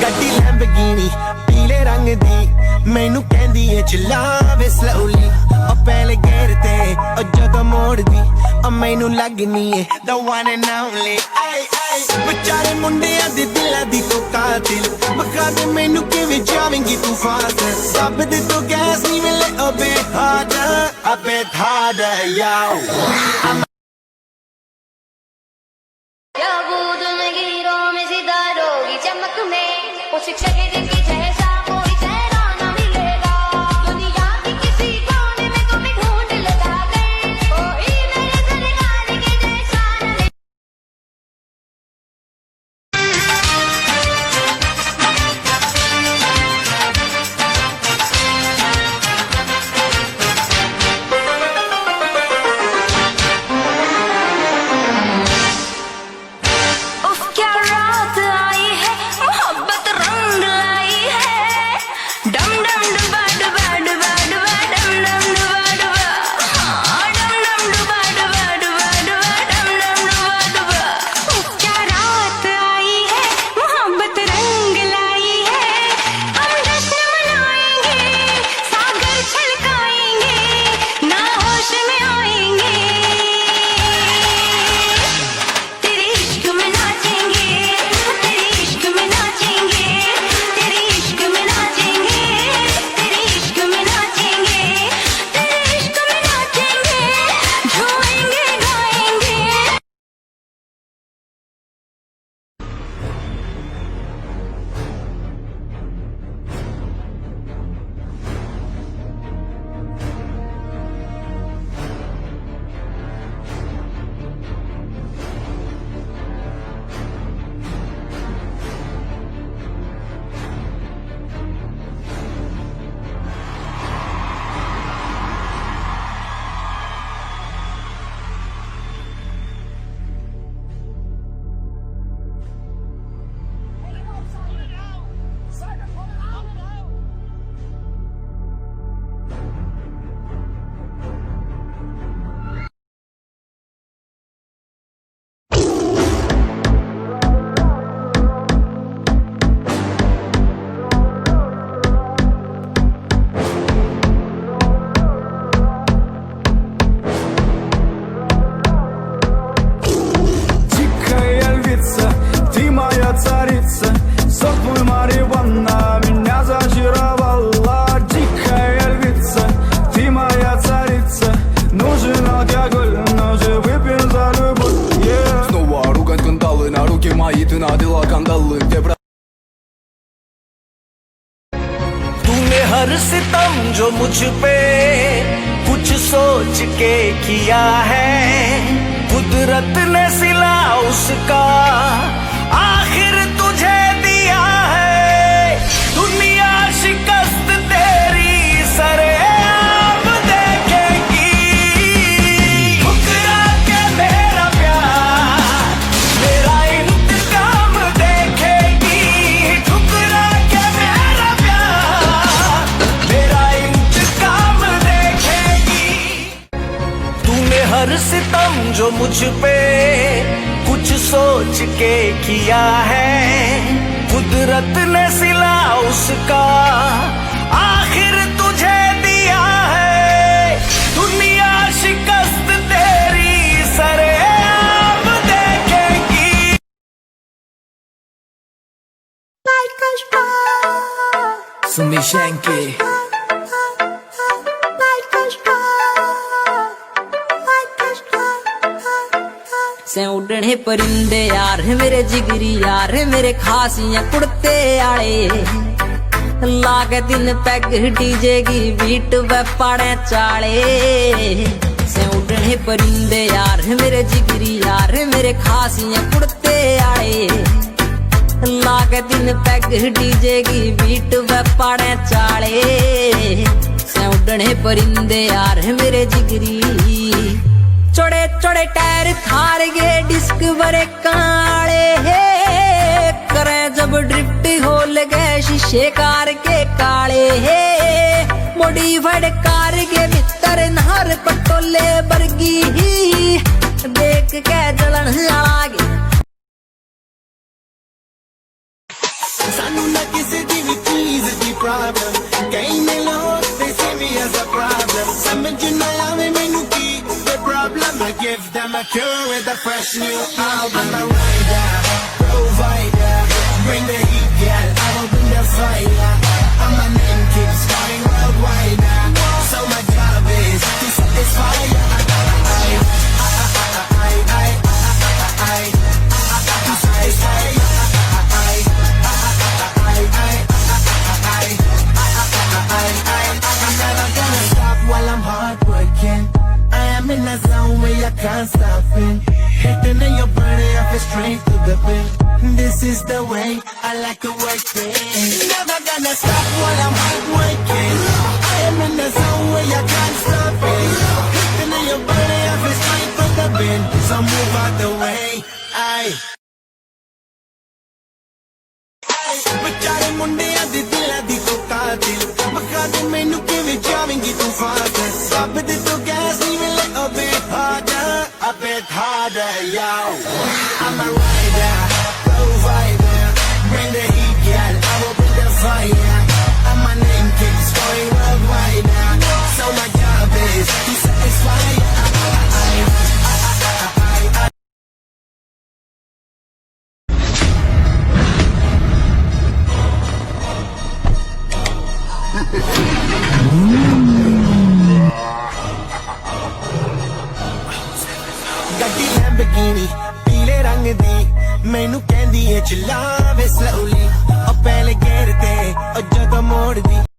ਗੱਡੀ ਲੈਂਬਰਗਿਨੀ ਪੀਲੇ ਰੰਗ ਦੀ ਮੈਨੂੰ ਕਹਿੰਦੀ ਏ ਚਲਾਵੇ ਸਲੋਲੀ ਉਹ ਪਹਿਲੇ ਗੇਰ ਤੇ ਉਹ ਜਦੋਂ ਮੋੜਦੀ ਉਹ ਮੈਨੂੰ ਲੱਗਨੀ ਏ the one and only ਆਈ ਆਈ ਵਿਚਾਰੇ ਮੁੰਡਿਆਂ ਦੇ ਦਿਲਾਂ ਦੀ ਤੂੰ ਕਾਤਿਲ ਬਖਾ ਦੇ ਮੈਨੂੰ ਕਿਵੇਂ ਜਾਵੇਂਗੀ ਤੂੰ ਫਾਸਟ ਸਭ ਦੇ ਤੋਂ ਗੈਸ ਨਹੀਂ ਮਿਲੇ ਅਬੇ harder yo क्या बूंद में गिरों में सितारों की चमक में वो शिक्षक की जैसा कोई चेहरा न मिलेगा दुनिया की किसी कोने में तुम्हें ढूंढ लगा कर कोई मेरे सरकार के जैसा न हर सितम जो मुझ पे कुछ सोच के किया है कुदरत ने सिला उसका आखिर तुझे दिया है दुनिया शिकस्त तेरी सरेआम देखेगी ठुकरा के मेरा प्यार मेरा इंतकाम देखेगी ठुकरा के मेरा प्यार मेरा इंतकाम देखेगी तूने हर सितम जो मुझ पे कुछ सोच के किया है कुदरत ने सिला उसका आखिर तुझे दिया है दुनिया शिकस्त तेरी सरेआम देखेगी Sumi Shanky से उड़ने परिंदे यार मेरे जिगरी यार मेरे खासियां कुड़ते आले लागे दिन पैग डीजे की बीट वे पाड़े चाले से उड़ने परिंदे यार मेरे जिगरी यार मेरे खासियां कुड़ते आले लागे दिन पैग डीजे की बीट वे पाड़े चाले से उड़ने परिंदे यार मेरे जिगरी चौड़े चौड़े टायर थार गे डिस्क बरे काले हे करे जब ड्रिफ्ट हो लगे शीशे कार के काले हे मोडिफाइड कार के भीतर नहर पटोले वर्गी देख के जलन लागे सानू ना किसी दी भी चीज दी प्रॉब्लम कहीं ने लोग they see me as a problem समझ ना आवे मैनू की the problem I give them a cure with a fresh new album I'm a rider, provider bring the heat girl I will bring the fire and my name keeps going worldwide so my job is to satisfy to satisfy I'm never gonna stop while I'm hard working. I am in a zone where I can't stop it. Hitting in your body, I feel straight to the pin. This is the way I like to work it. Never gonna stop while I'm hard working. I am in a zone where I can't stop it. Hitting in your body, I feel straight to the pin. So move out the way. Aye. बेचारे मुंडिया दी दिलां दी तो कातिल बखा दे मैनू किवें जावेंगी तू father सब दे तो gas नी मिले a bit harder yo I'm a rider provider bring the heat girl I will bring the fire and my name keeps going worldwide so my job is to satisfy ਗੱਡੀ Lamborghini ਪੀਲੇ ਰੰਗ ਦੀ ਮੈਨੂੰ ਕਹਿੰਦੀ ਏ ਚਲਾ ਵੇ slowly ਉਹ ਪਹਿਲੇ ਗੇਰ ਤੇ ਉਹ ਜਦੋਂ ਮੋੜਦੀ